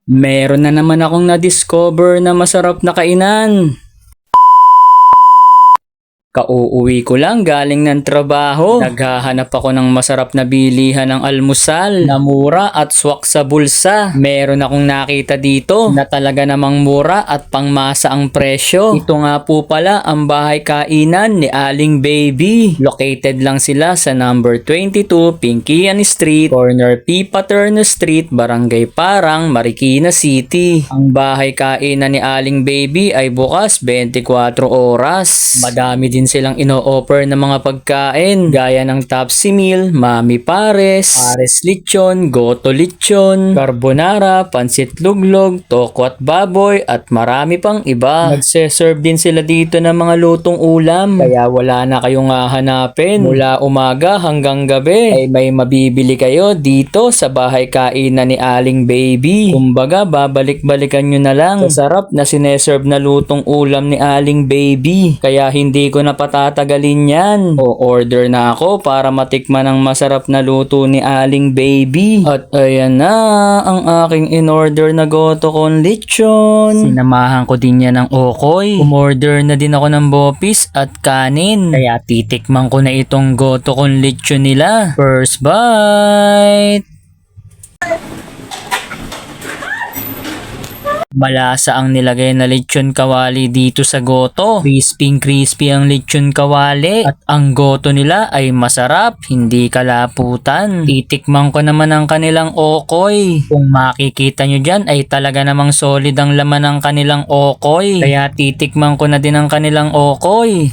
Meron na naman akong na-discover na masarap na kainan. Kauuwi ko lang galing ng trabaho. Naghahanap ako ng masarap na bilihan ng almusal na mura at swak sa bulsa. Meron akong nakita dito na talaga namang mura at pangmasa ang presyo. Ito nga po pala ang bahay kainan ni Aling Baby. Located lang sila sa number 22 Pinkian Street, corner P. Paterno Street, Barangay Parang, Marikina City. Ang bahay kainan ni Aling Baby ay bukas 24 oras. Madami din silang ino-offer ng mga pagkain gaya ng Tapsi Meal, Mami Pares, Pares Lechon, Goto Lechon, Carbonara, Pansit Luglog, Toko at Baboy at marami pang iba. Nagse-serve din sila dito ng mga lutong ulam kaya wala na kayong hahanapin. Mula umaga hanggang gabi ay may mabibili kayo dito sa bahay kainan ni Aling Baby. Kumbaga babalik-balikan nyo na lang sa sarap na sineserve na lutong ulam ni Aling Baby. Kaya hindi ko na patatagalin yan. O-order na ako para matikman ang masarap na luto ni Aling Baby. At ayan na ang aking in-order na goto con lechon. Sinamahan ko din yan ng okoy. Umorder na din ako ng bopis at kanin. Kaya titikman ko na itong goto con lechon nila. First bite! Malasa ang nilagay na lechon kawali dito sa goto. Crispy ang lechon kawali at ang goto nila ay masarap, hindi kalaputan. Titikman ko naman ang kanilang okoy. Kung makikita nyo dyan ay talaga namang solid ang laman ng kanilang okoy. Kaya titikman ko na din ang kanilang okoy.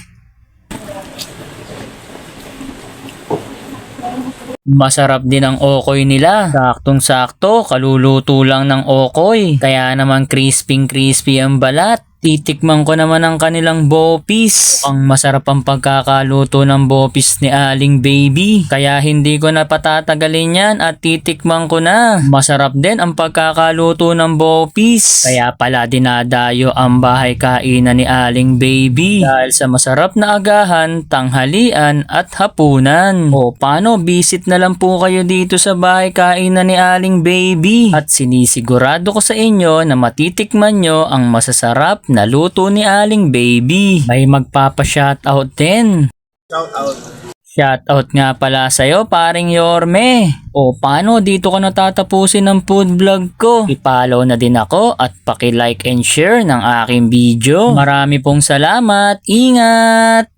Masarap din ang okoy nila. Saktong-sakto, kaluluto lang ng okoy. Kaya naman crispy ang balat. Titikman ko naman ang kanilang bopis. Ang masarap ang pagkakaluto ng bopis ni Aling Baby. Kaya hindi ko na patatagalin yan at titikman ko na. Masarap din ang pagkakaluto ng bopis. Kaya pala dinadayo ang bahay kainan ni Aling Baby. Dahil sa masarap na agahan, tanghalian at hapunan. O paano, visit na lang po kayo dito sa bahay kainan ni Aling Baby. At sinisigurado ko sa inyo na matitikman nyo ang masasarap na luto ni Aling Baby. May magpapa-shoutout din. Shoutout nga pala sa'yo, paring Yorme. O paano, dito ko natatapusin ang food vlog ko. I-follow na din ako at paki-like and share ng aking video. Marami pong salamat. Ingat!